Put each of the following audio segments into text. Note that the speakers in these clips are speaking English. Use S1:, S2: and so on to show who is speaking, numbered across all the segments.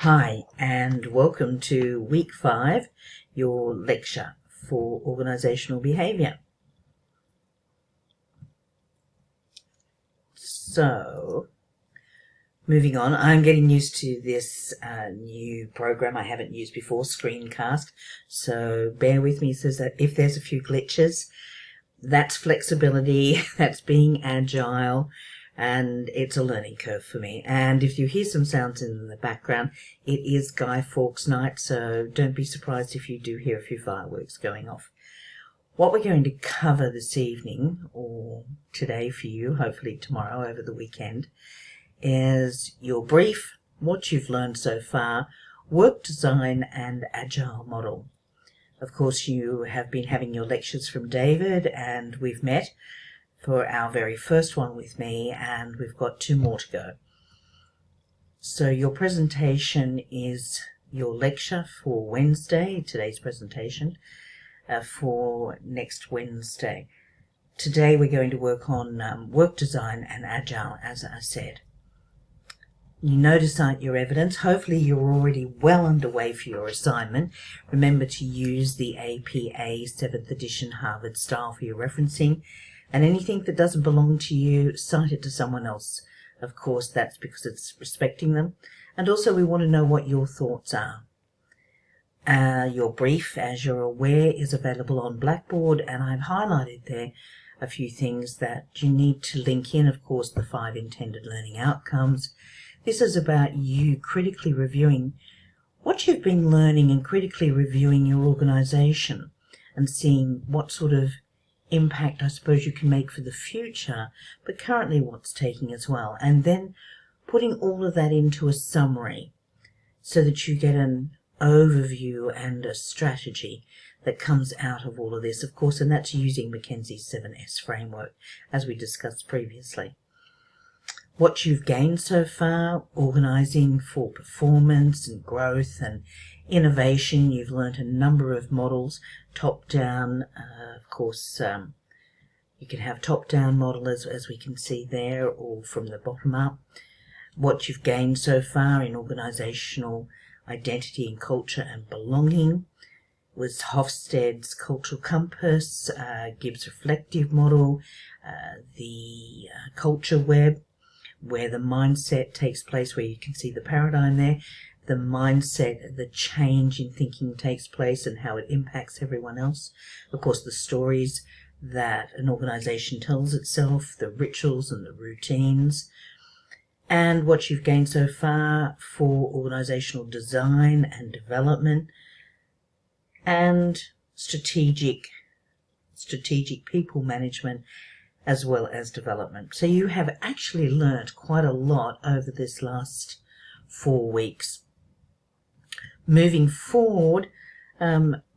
S1: Hi, and welcome to week 5, your lecture for organisational behaviour. So, moving on, I'm getting used to this new program I haven't used before, Screencast, so bear with me. So that if there's a few glitches, that's flexibility, that's being agile, and it's a learning curve for me. And if you hear some sounds in the background, it is Guy Fawkes night, so don't be surprised if you do hear a few fireworks going off. What we're going to cover this evening, or today for you, hopefully tomorrow over the weekend, is your brief, what you've learned so far, work design and agile model. Of course, you have been having your lectures from David, and we've met for our very first one with me, and we've got 2 more to go. So your presentation is your lecture for Wednesday, today's presentation, for next Wednesday. Today we're going to work on work design and agile, as I said. You know to cite your evidence. Hopefully you're already well underway for your assignment. Remember to use the APA 7th edition Harvard style for your referencing. And anything that doesn't belong to you, cite it to someone else. Of course, that's because it's respecting them. And also we want to know what your thoughts are. Your brief, as you're aware, is available on Blackboard, and I've highlighted there a few things that you need to link in. Of course, the 5 intended learning outcomes. This is about you critically reviewing what you've been learning and critically reviewing your organisation and seeing what sort of impact I suppose you can make for the future, but currently what's taking as well, and then putting all of that into a summary so that you get an overview and a strategy that comes out of all of this, of course, and that's using McKenzie's 7S framework as we discussed previously. What you've gained so far, organising for performance and growth and innovation. You've learnt a number of models, top-down, of course, you can have top-down model as we can see there, or from the bottom up. What you've gained so far in organisational identity and culture and belonging was Hofstede's cultural compass, Gibbs' reflective model, the culture web, where the mindset takes place, where you can see the paradigm there. The mindset, the change in thinking takes place and how it impacts everyone else. Of course, the stories that an organisation tells itself, the rituals and the routines. And what you've gained so far for organisational design and development, and strategic people management, as well as development. So you have actually learnt quite a lot over this last 4 weeks. Moving forward,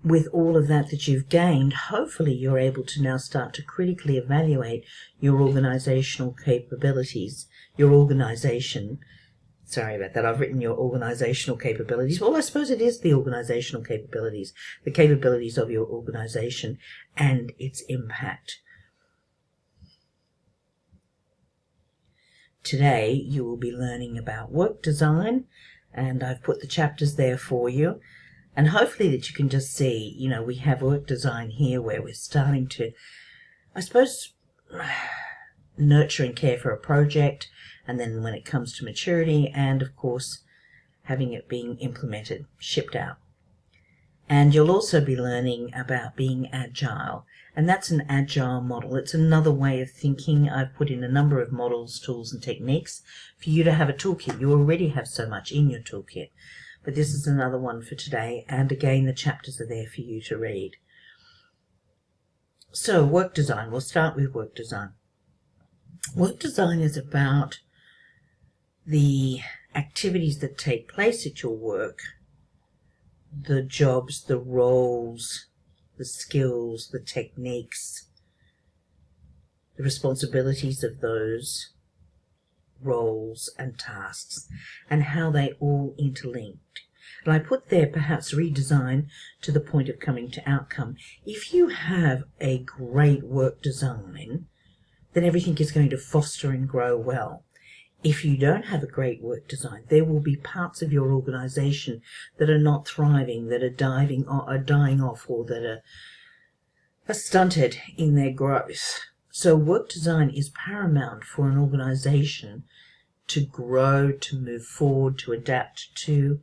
S1: with all of that you've gained, hopefully you're able to now start to critically evaluate your organisational capabilities, your organisation. Sorry about that, I've written your organisational capabilities. Well, I suppose it is the organisational capabilities, the capabilities of your organisation and its impact. Today you will be learning about work design, and I've put the chapters there for you, and hopefully that you can just see, we have work design here where we're starting to, I suppose, nurture and care for a project, and then when it comes to maturity, and of course having it being implemented, shipped out. And you'll also be learning about being agile, and that's an agile model. It's another way of thinking. I've put in a number of models, tools and techniques for you to have a toolkit. You already have so much in your toolkit, but this is another one for today, and again the chapters are there for you to read. So work design, we'll start with work design. Work design is about the activities that take place at your work, the jobs, the roles, the skills, the techniques, the responsibilities of those roles and tasks, and how they all interlinked. And I put there perhaps redesign to the point of coming to outcome. If you have a great work design, then everything is going to foster and grow well. if you don't have a great work design, there will be parts of your organization that are not thriving, that are dying off, or that are stunted in their growth. So work design is paramount for an organization to grow, to move forward, to adapt to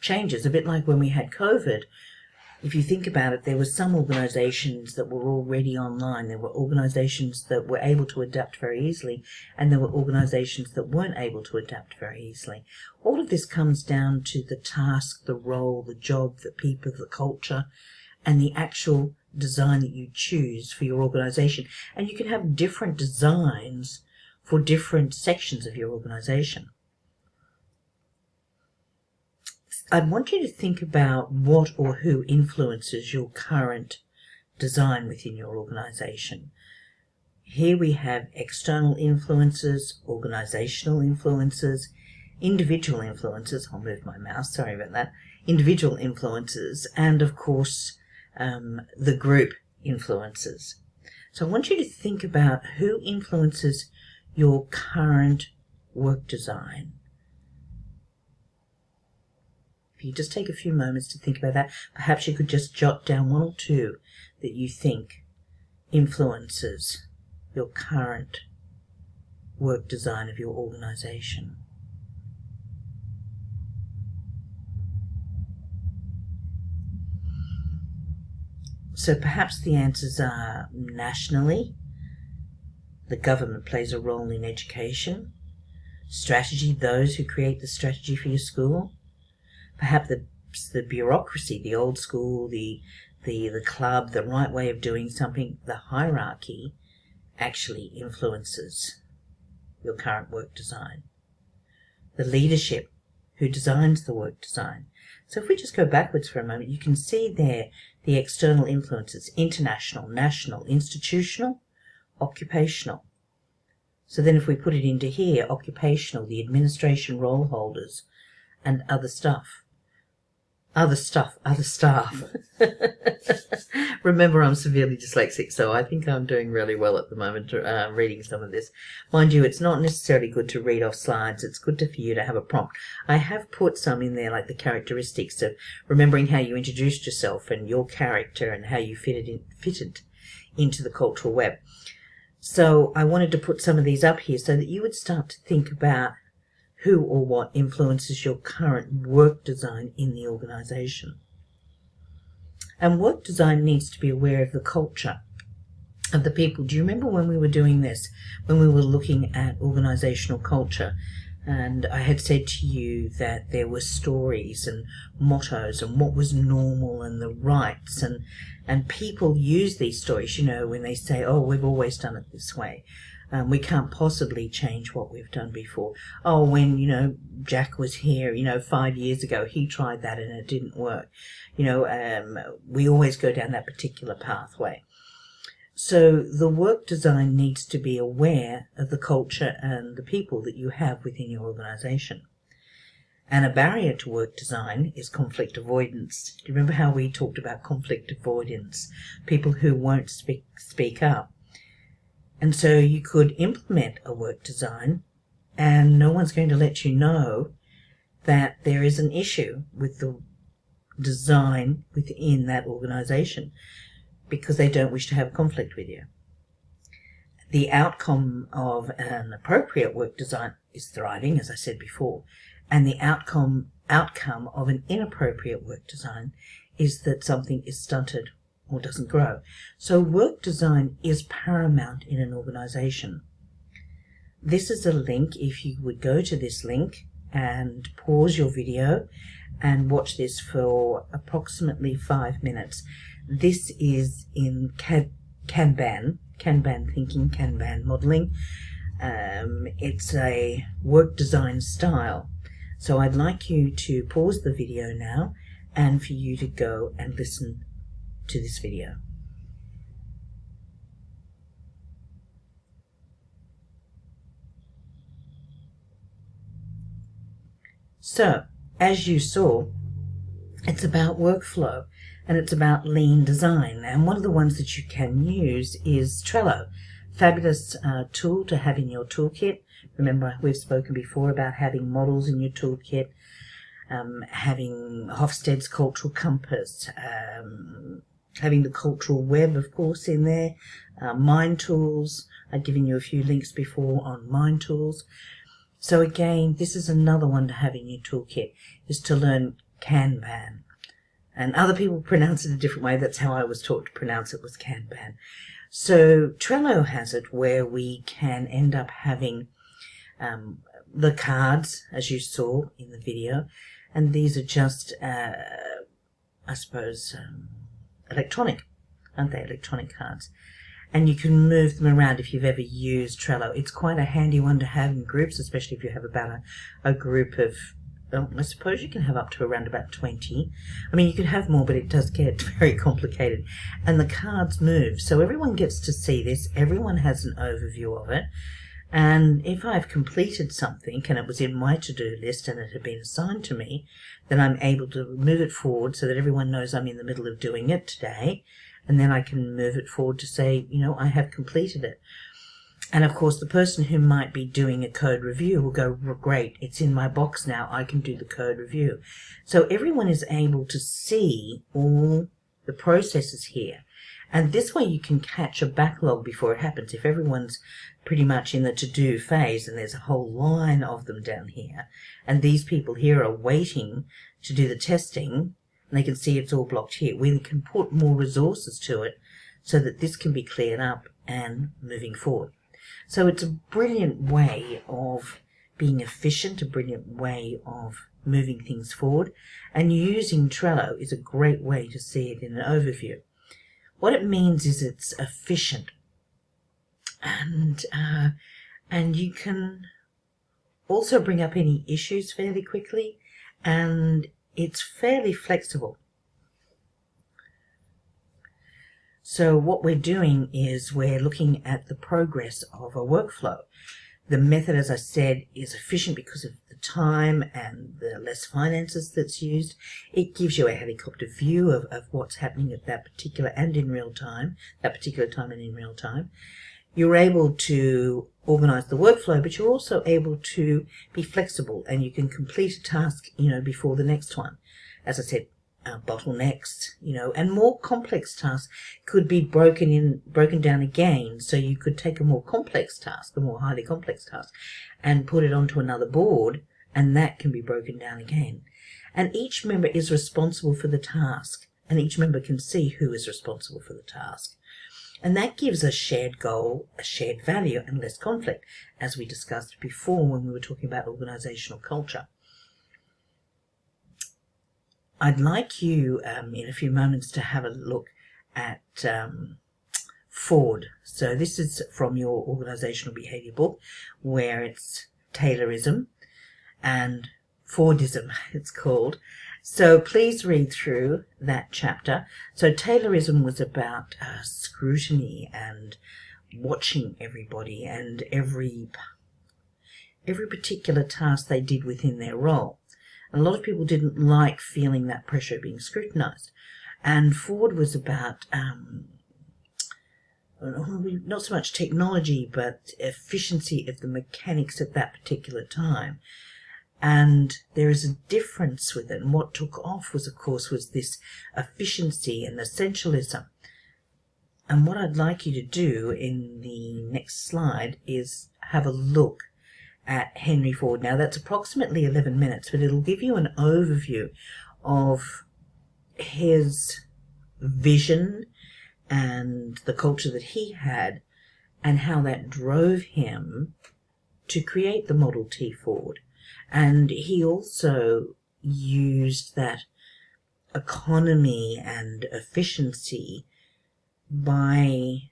S1: changes. A bit like when we had COVID. If you think about it, there were some organizations that were already online. There were organizations that were able to adapt very easily, and there were organizations that weren't able to adapt very easily. All of this comes down to the task, the role, the job, the people, the culture, and the actual design that you choose for your organization. And you can have different designs for different sections of your organization. I want you to think about what or who influences your current design within your organization. Here we have external influences, organizational influences, individual influences. I'll move my mouse, sorry about that. Individual influences, and of course, the group influences. So I want you to think about who influences your current work design. If you just take a few moments to think about that, perhaps you could just jot down one or two that you think influences your current work design of your organization. So perhaps the answers are nationally. The government plays a role in education. Strategy, those who create the strategy for your school. Perhaps the bureaucracy, the old school, the club, the right way of doing something, the hierarchy actually influences your current work design. The leadership, who designs the work design. So if we just go backwards for a moment, you can see there the external influences: international, national, institutional, occupational. So then if we put it into here, occupational, the administration role holders, and other stuff. Other staff. Remember, I'm severely dyslexic, so I think I'm doing really well at the moment reading some of this. Mind you, it's not necessarily good to read off slides. It's good for you to have a prompt. I have put some in there, like the characteristics of remembering how you introduced yourself and your character and how you fitted into the cultural web. So I wanted to put some of these up here so that you would start to think about who or what influences your current work design in the organization. And work design needs to be aware of the culture of the people. Do you remember when we were doing this, when we were looking at organizational culture, and I had said to you that there were stories and mottos and what was normal and the rights, and people use these stories, you know, when they say, oh, we've always done it this way. We can't possibly change what we've done before. Oh, when, you know, Jack was here, 5 years ago, he tried that and it didn't work. We always go down that particular pathway. So the work design needs to be aware of the culture and the people that you have within your organization. And a barrier to work design is conflict avoidance. Do you remember how we talked about conflict avoidance? People who won't speak up. And so you could implement a work design and no one's going to let you know that there is an issue with the design within that organization because they don't wish to have conflict with you. The outcome of an appropriate work design is thriving, as I said before, and the outcome of an inappropriate work design is that something is stunted or doesn't grow. So work design is paramount in an organization. This is a link. If you would go to this link and pause your video and watch this for approximately 5 minutes. This is in Kanban thinking, Kanban modeling. It's a work design style. So I'd like you to pause the video now and for you to go and listen to this video. So, as you saw, it's about workflow and it's about lean design. And one of the ones that you can use is Trello. fabulous tool to have in your toolkit. Remember, we've spoken before about having models in your toolkit, having Hofstede's Cultural Compass, having the Cultural Web, of course, in there, Mind Tools. I've given you a few links before on Mind Tools. So again, this is another one to have in your toolkit, is to learn Kanban. And other people pronounce it a different way. That's how I was taught to pronounce it, was Kanban. So Trello has it where we can end up having the cards, as you saw in the video. And these are just, I suppose, electronic, aren't they? Electronic cards. And you can move them around if you've ever used Trello. It's quite a handy one to have in groups, especially if you have about a group of, I suppose you can have up to around about 20. I mean, you could have more, but it does get very complicated. And the cards move, so everyone gets to see this. Everyone has an overview of it. And if I've completed something and it was in my to-do list and it had been assigned to me, then I'm able to move it forward so that everyone knows I'm in the middle of doing it today. And then I can move it forward to say, you know, I have completed it. And of course, the person who might be doing a code review will go, great, it's in my box now, I can do the code review. So everyone is able to see all the processes here. And this way you can catch a backlog before it happens. If everyone's pretty much in the to-do phase and there's a whole line of them down here, and these people here are waiting to do the testing, and they can see it's all blocked here, we can put more resources to it so that this can be cleared up and moving forward. So it's a brilliant way of being efficient, a brilliant way of moving things forward, and using Trello is a great way to see it in an overview. What it means is it's efficient, and you can also bring up any issues fairly quickly, and it's fairly flexible. So what we're doing is we're looking at the progress of a workflow. The method, as I said, is efficient because of the time and the less finances that's used. It gives you a helicopter view of what's happening at that particular and in real time, that particular time and in real time. You're able to organize the workflow, but you're also able to be flexible, and you can complete a task, before the next one. As I said, bottlenecks, and more complex tasks could be broken down again. So you could take a more complex task, a more highly complex task, and put it onto another board, and that can be broken down again. And each member is responsible for the task, and each member can see who is responsible for the task. And that gives a shared goal, a shared value, and less conflict, as we discussed before when we were talking about organizational culture. I'd like you, in a few moments, to have a look at Ford. So this is from your organizational behavior book, where it's Taylorism and Fordism, it's called. So please read through that chapter. So Taylorism was about scrutiny and watching everybody and every particular task they did within their role. A lot of people didn't like feeling that pressure being scrutinized. And Ford was about not so much technology, but efficiency of the mechanics at that particular time. And there is a difference with it. And what took off was, of course, this efficiency and essentialism. And what I'd like you to do in the next slide is have a look at Henry Ford. Now, that's approximately 11 minutes, but it'll give you an overview of his vision and the culture that he had and how that drove him to create the Model T Ford. And he also used that economy and efficiency by,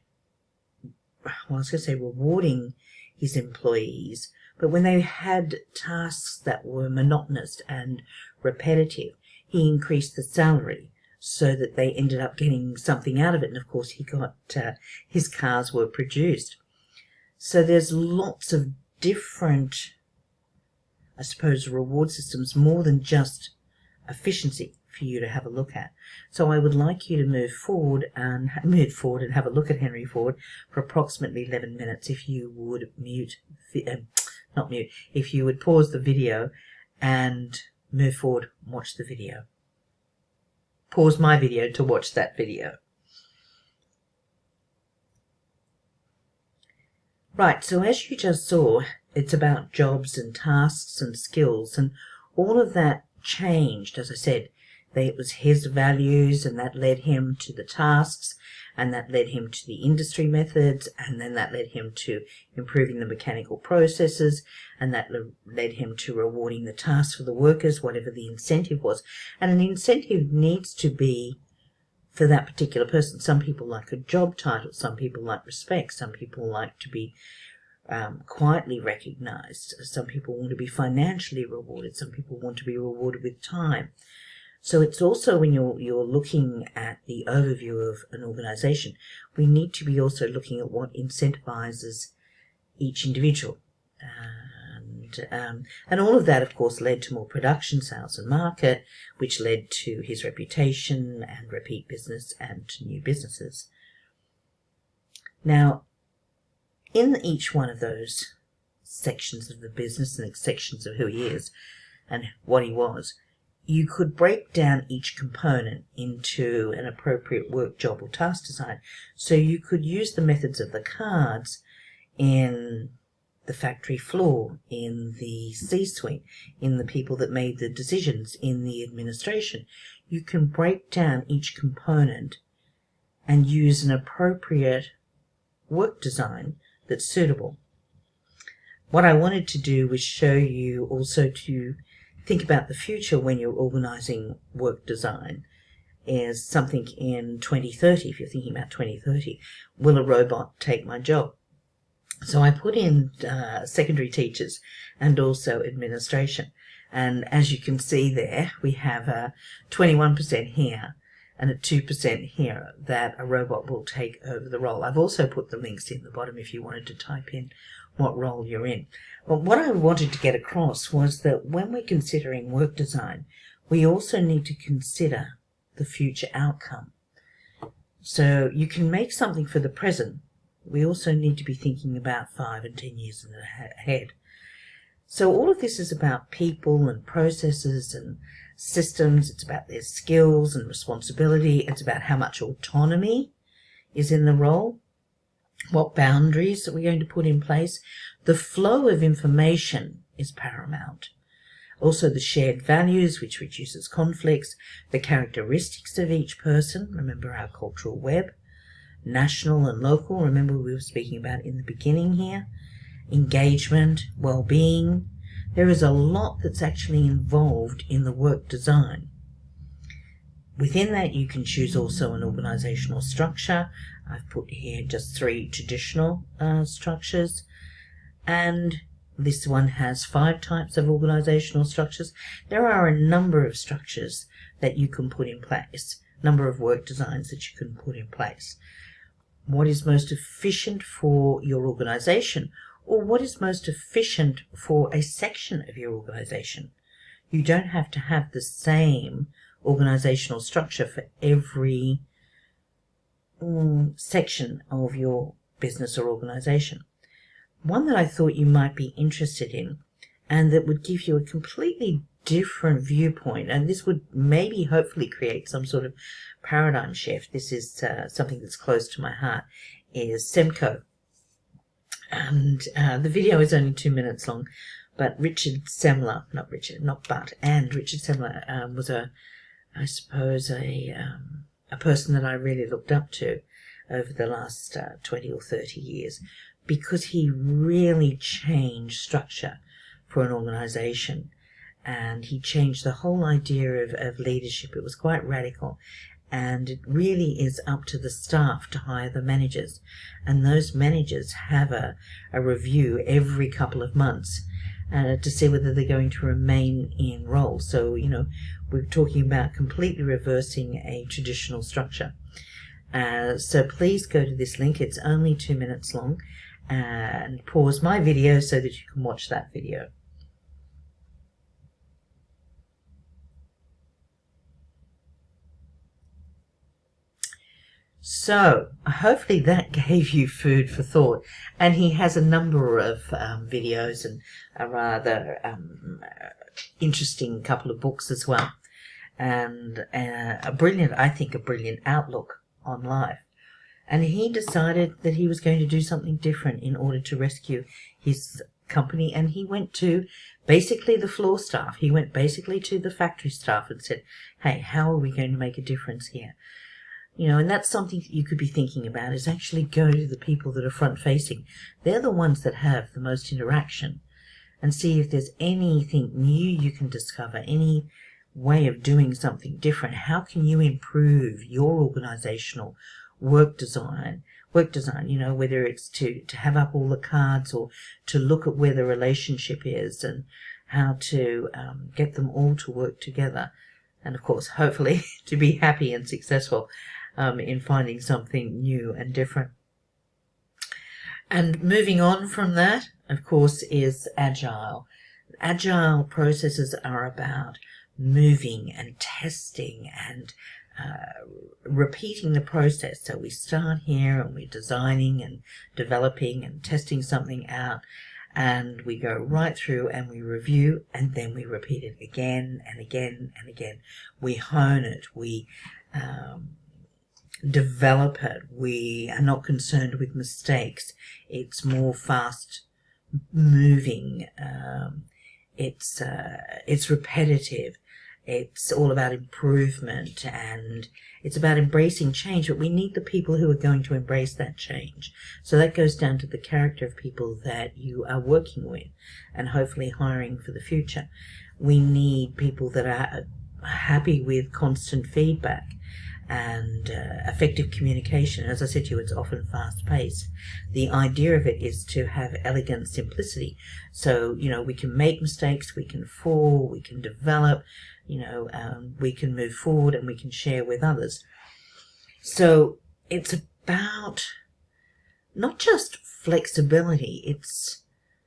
S1: I was going to say rewarding his employees, but when they had tasks that were monotonous and repetitive, he increased the salary so that they ended up getting something out of it. And of course, he got his cars were produced. So there's lots of different, I suppose, reward systems, more than just efficiency. for you to have a look at. So I would like you to move forward and have a look at Henry Ford for approximately 11 minutes. If you would if you would pause the video and move forward and watch the video. Pause my video to watch that video. Right, so as you just saw, it's about jobs and tasks and skills, and all of that changed. As I said, it was his values, and that led him to the tasks, and that led him to the industry methods, and then that led him to improving the mechanical processes, and that led him to rewarding the tasks for the workers, whatever the incentive was. And an incentive needs to be for that particular person. Some people like a job title, some people like respect, some people like to be quietly recognized, some people want to be financially rewarded, some people want to be rewarded with time. So it's also, when you're looking at the overview of an organization, we need to be also looking at what incentivizes each individual. And all of that, of course, led to more production, sales and market, which led to his reputation and repeat business and to new businesses. Now, in each one of those sections of the business and sections of who he is and what he was, you could break down each component into an appropriate work, job, or task design. So you could use the methods of the cards in the factory floor, in the C-suite, in the people that made the decisions, in the administration. You can break down each component and use an appropriate work design that's suitable. What I wanted to do was show you also to think about the future when you're organizing work design as something in 2030. If you're thinking about 2030, will a robot take my job? So I put in secondary teachers and also administration. And as you can see there, we have a 21% here and a 2% here that a robot will take over the role. I've also put the links in the bottom if you wanted to type in what role you're in. But what I wanted to get across was that when we're considering work design, we also need to consider the future outcome. So you can make something for the present. We also need to be thinking about 5 and 10 years ahead. So all of this is about people and processes and systems. It's about their skills and responsibility. It's about how much autonomy is in the role, what boundaries are we going to put in place. The flow of information is paramount. Also the shared values, which reduces conflicts, the characteristics of each person. Remember our cultural web. National and local, remember we were speaking about in the beginning here. Engagement, well-being. There is a lot that's actually involved in the work design. Within that, you can choose also an organizational structure. I've put here just 3 traditional structures, and this one has 5 types of organizational structures. There are a number of structures that you can put in place, number of work designs that you can put in place. What is most efficient for your organization, or what is most efficient for a section of your organization? You don't have to have the same organizational structure for every section of your business or organization. One that I thought you might be interested in, and that would give you a completely different viewpoint, and this would maybe hopefully create some sort of paradigm shift. This is something that's close to my heart, is Semco. And the video is only 2 minutes long, but Richard Semler was I suppose a person that I really looked up to over the last 20 or 30 years, because he really changed structure for an organization, and he changed the whole idea of leadership. It was quite radical, and it really is up to the staff to hire the managers, and those managers have a review every couple of months to see whether they're going to remain in role. So, you know, we're talking about completely reversing a traditional structure. So please go to this link. It's only 2 minutes long, and pause my video so that you can watch that video. So hopefully that gave you food for thought. And he has a number of videos and a rather interesting couple of books as well. And a brilliant outlook on life. And he decided that he was going to do something different in order to rescue his company. And he went to basically the floor staff. He went basically to the factory staff and said, hey, how are we going to make a difference here? And that's something that you could be thinking about, is actually go to the people that are front facing. They're the ones that have the most interaction, and see if there's anything new you can discover, any way of doing something different. How can you improve your organizational work design, whether it's to have up all the cards or to look at where the relationship is and how to get them all to work together. And of course, hopefully, to be happy and successful in finding something new and different. And moving on from that, of course, is Agile. Agile processes are about moving and testing and repeating the process. So we start here and we're designing and developing and testing something out, and we go right through and we review, and then we repeat it again and again and again. We hone it, we develop it. We are not concerned with mistakes. It's more fast moving. It's repetitive. It's all about improvement, and it's about embracing change, but we need the people who are going to embrace that change. So that goes down to the character of people that you are working with and hopefully hiring for the future. We need people that are happy with constant feedback and effective communication. As I said to you, it's often fast-paced. The idea of it is to have elegant simplicity. So, we can make mistakes, we can fall, we can develop, we can move forward, and we can share with others. So it's about not just flexibility, it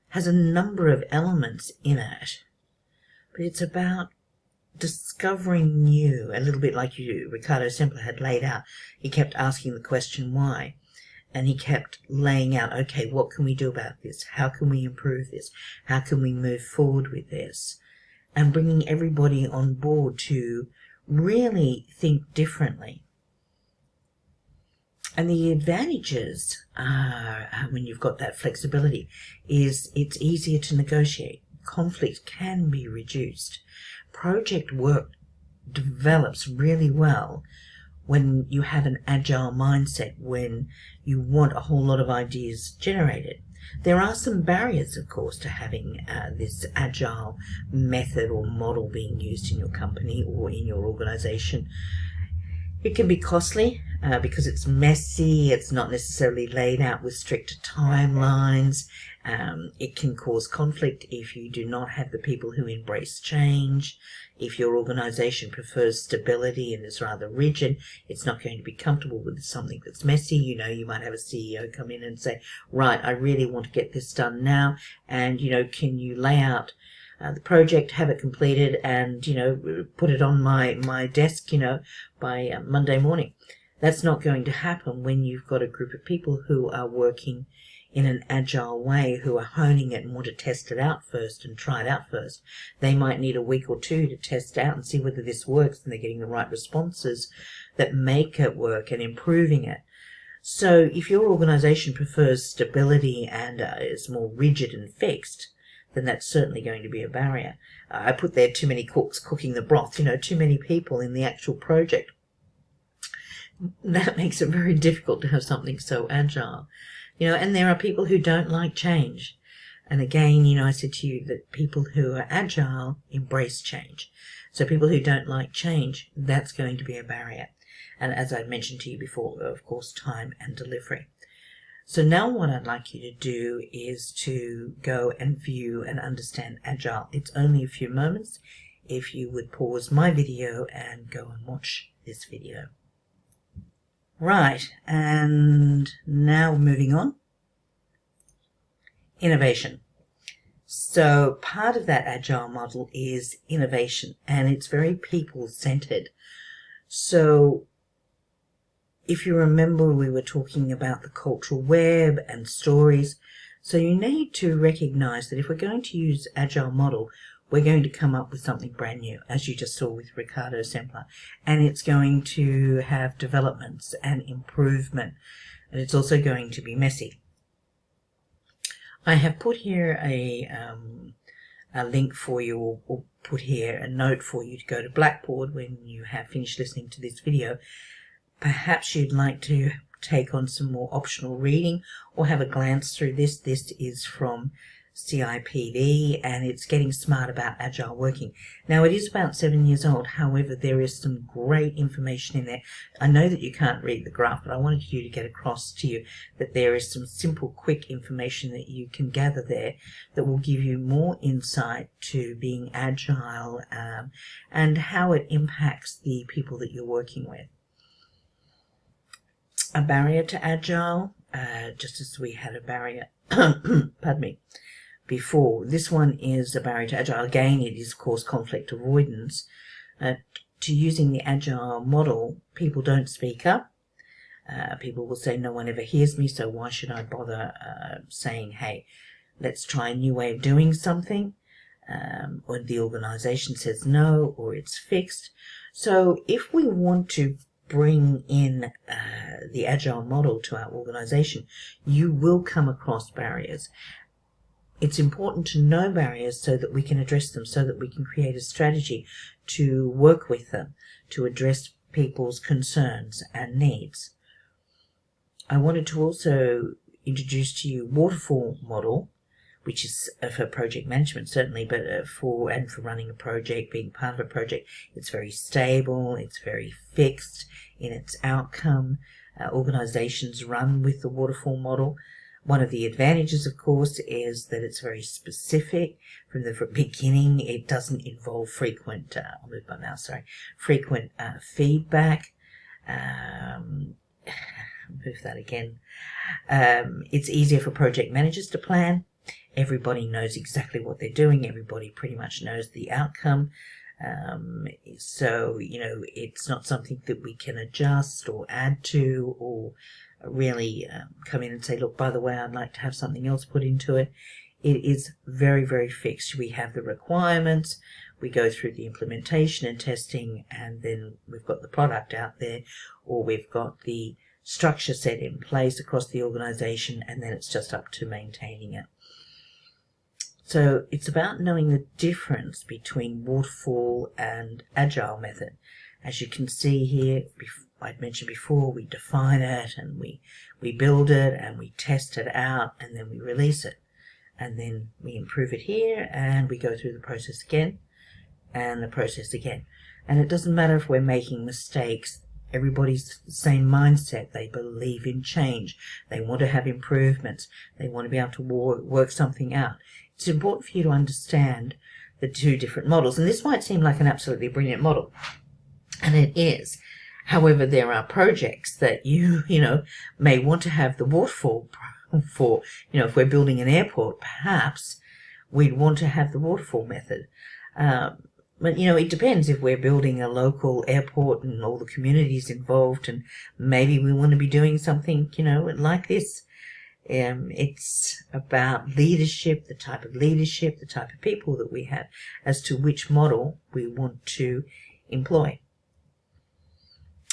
S1: has a number of elements in it, but it's about discovering new, a little bit like Ricardo Semple had laid out. He kept asking the question why, and he kept laying out, okay, what can we do about this? How can we improve this? How can we move forward with this? And bringing everybody on board to really think differently. And the advantages are, when you've got that flexibility, is it's easier to negotiate. Conflict can be reduced. Project work develops really well when you have an agile mindset, when you want a whole lot of ideas generated. There are some barriers, of course, to having this agile method or model being used in your company or in your organization. It can be costly because it's messy, it's not necessarily laid out with strict timelines. It can cause conflict if you do not have the people who embrace change. If your organization prefers stability and is rather rigid, it's not going to be comfortable with something that's messy. You might have a CEO come in and say, right, I really want to get this done now, and can you lay out the project, have it completed, and put it on my desk by Monday morning. That's not going to happen when you've got a group of people who are working in an agile way, who are honing it and want to test it out first and try it out first. They might need a week or two to test out and see whether this works and they're getting the right responses that make it work and improving it. So if your organization prefers stability and is more rigid and fixed, then that's certainly going to be a barrier. I put there too many cooks cooking the broth, too many people in the actual project. That makes it very difficult to have something so agile. And there are people who don't like change. And again, I said to you that people who are agile embrace change. So people who don't like change, that's going to be a barrier. And as I mentioned to you before, of course, time and delivery. So now what I'd like you to do is to go and view and understand Agile. It's only a few moments. If you would pause my video and go and watch this video. Right, and now moving on. Innovation. So part of that Agile model is innovation, and it's very people-centered. So if you remember, we were talking about the cultural web and stories. So you need to recognize that if we're going to use Agile model, we're going to come up with something brand new, as you just saw with Ricardo Sempler. And it's going to have developments and improvement. And it's also going to be messy. I have put here a link for you, or put here a note for you to go to Blackboard when you have finished listening to this video. Perhaps you'd like to take on some more optional reading or have a glance through this. This is from CIPD, and it's Getting Smart About Agile Working. Now, it is about 7 years old. However, there is some great information in there. I know that you can't read the graph, but I wanted you to get across to you that there is some simple, quick information that you can gather there that will give you more insight to being agile and how it impacts the people that you're working with. A barrier to Agile, just as we had a barrier, pardon me, before. This one is a barrier to Agile. Again, it is, of course, conflict avoidance. To using the Agile model, people don't speak up. People will say, no one ever hears me, so why should I bother saying, hey, let's try a new way of doing something? Or the organisation says no, or it's fixed. So if we want to bring in the Agile model to our organisation, you will come across barriers. It's important to know barriers so that we can address them, so that we can create a strategy to work with them, to address people's concerns and needs. I wanted to also introduce to you Waterfall model, which is for project management certainly, but for running a project, being part of a project. It's very stable, it's very fixed in its outcome. Organizations run with the Waterfall model. One of the advantages, of course, is that it's very specific. From the beginning, it doesn't involve frequent, I'll move my mouse, sorry, frequent feedback. Move that again. It's easier for project managers to plan. Everybody knows exactly what they're doing. Everybody pretty much knows the outcome. So, it's not something that we can adjust or add to or really come in and say, look, by the way, I'd like to have something else put into it. It is very, very fixed. We have the requirements, we go through the implementation and testing, and then we've got the product out there, or we've got the structure set in place across the organization, and then it's just up to maintaining it. So it's about knowing the difference between Waterfall and Agile method. As you can see here, I'd mentioned before, we define it and we build it and we test it out and then we release it. And then we improve it here and we go through the process again and the process again. And it doesn't matter if we're making mistakes. Everybody's the same mindset. They believe in change. They want to have improvements. They want to be able to work something out. It's important for you to understand the two different models. And this might seem like an absolutely brilliant model. And it is. However, there are projects that you may want to have the waterfall for. If we're building an airport, perhaps we'd want to have the waterfall method. But, it depends if we're building a local airport and all the communities involved, and maybe we want to be doing something, like this. It's about leadership, the type of people that we have, as to which model we want to employ.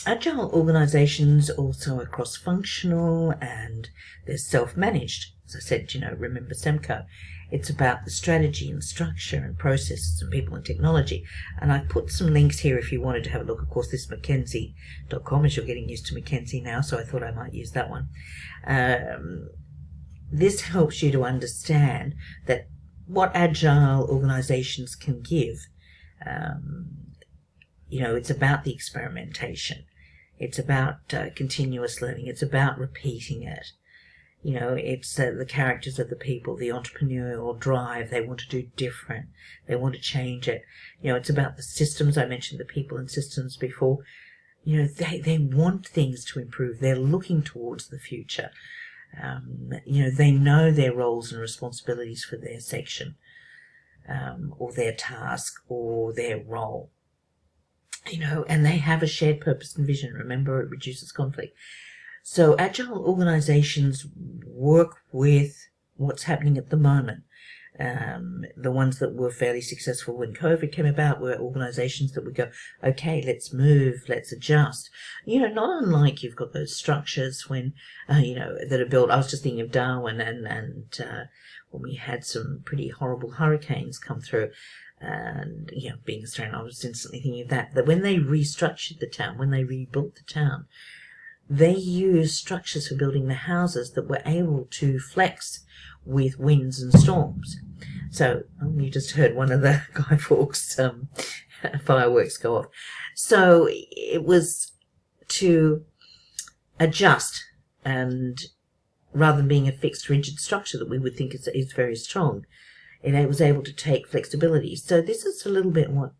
S1: Agile organizations also are cross-functional and they're self-managed. As I said, remember SEMCO. It's about the strategy and structure and processes and people and technology. And I put some links here if you wanted to have a look. Of course, this is McKinsey.com, as you're getting used to McKinsey now, so I thought I might use that one. This helps you to understand that what Agile organizations can give. It's about the experimentation. It's about continuous learning. It's about repeating it. It's the characters of the people, the entrepreneurial drive. They want to do different. They want to change it. It's about the systems. I mentioned the people and systems before. They want things to improve. They're looking towards the future. They know their roles and responsibilities for their section, or their task, or their role. and they have a shared purpose and vision. Remember, it reduces conflict. So agile organizations work with what's happening at the moment. The ones that were fairly successful when COVID came about were organizations that would go, okay, let's move, let's adjust. Not unlike you've got those structures when, that are built. I was just thinking of Darwin and when we had some pretty horrible hurricanes come through. And, being Australian, I was instantly thinking of that when they restructured the town, when they rebuilt the town, they used structures for building the houses that were able to flex with winds and storms. So you just heard one of the Guy Fawkes fireworks go off. So it was to adjust, and rather than being a fixed, rigid structure that we would think is very strong, it was able to take flexibility. So this is a little bit what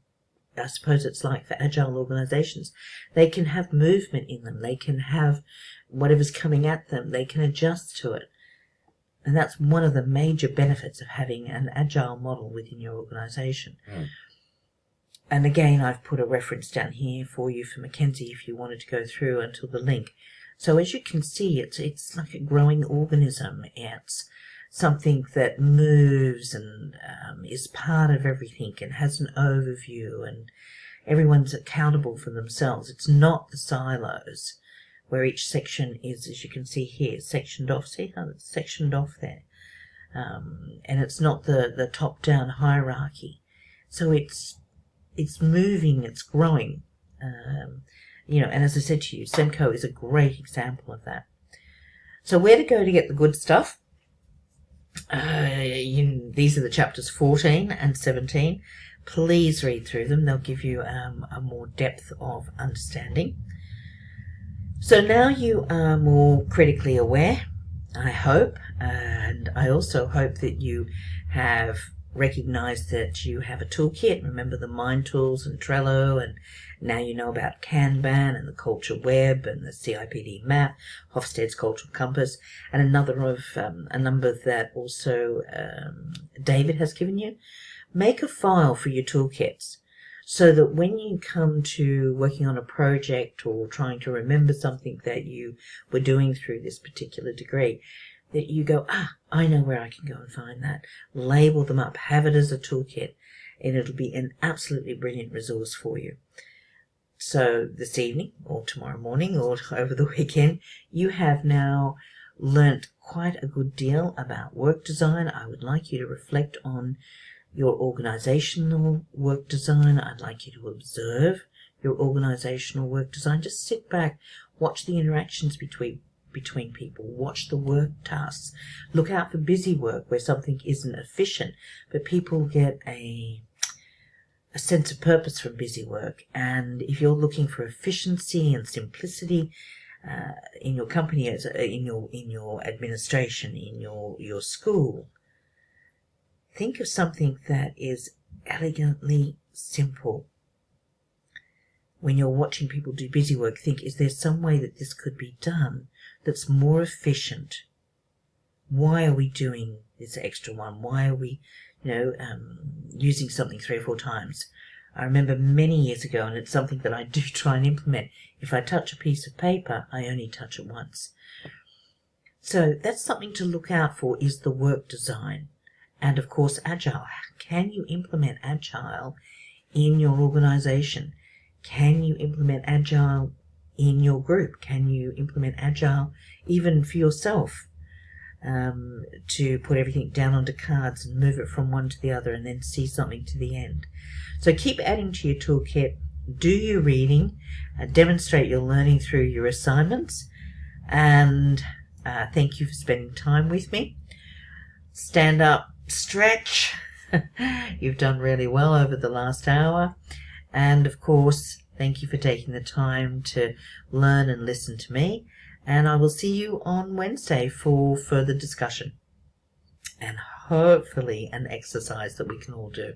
S1: I suppose it's like for agile organizations. They can have movement in them. They can have whatever's coming at them. They can adjust to it. And that's one of the major benefits of having an agile model within your organization. And again, I've put a reference down here for you for Mackenzie if you wanted to go through until the link. So as you can see, it's like a growing organism. It's something that moves and is part of everything and has an overview, and everyone's accountable for themselves. It's not the silos where each section is, as you can see here, sectioned off. See how it's sectioned off there? And it's not the top-down hierarchy. So it's moving, it's growing. And as I said to you, Semco is a great example of that. So where to go to get the good stuff? These are the chapters 14 and 17. Please read through them. They'll give you a more depth of understanding. So now you are more critically aware, I hope, and I also hope that you have recognized that you have a toolkit. Remember the Mind Tools and Trello, and now you know about Kanban and the Culture Web and the CIPD map, Hofstede's Cultural Compass, and a number that also David has given you. Make a file for your toolkits so that when you come to working on a project or trying to remember something that you were doing through this particular degree, that you go, I know where I can go and find that. Label them up, have it as a toolkit, and it'll be an absolutely brilliant resource for you. So this evening or tomorrow morning or over the weekend, you have now learnt quite a good deal about work design. I would like you to reflect on your organisational work design. I'd like you to observe your organisational work design. Just sit back, watch the interactions between people, watch the work tasks. Look out for busy work where something isn't efficient, but people get a sense of purpose from busy work. And if you're looking for efficiency and simplicity in your company, in your administration, in your school, think of something that is elegantly simple. When you're watching people do busy work, think, is there some way that this could be done that's more efficient? Why are we doing this extra one? Why are we, using something 3 or 4 times? I remember many years ago, and it's something that I do try and implement. If I touch a piece of paper, I only touch it once. So that's something to look out for, is the work design. And of course, Agile. Can you implement Agile in your organization? Can you implement Agile in your group? Can you implement Agile even for yourself? To put everything down onto cards and move it from one to the other and then see something to the end. So keep adding to your toolkit. Do your reading. Demonstrate your learning through your assignments. And thank you for spending time with me. Stand up. Stretch. You've done really well over the last hour. And of course, thank you for taking the time to learn and listen to me. And I will see you on Wednesday for further discussion and hopefully an exercise that we can all do.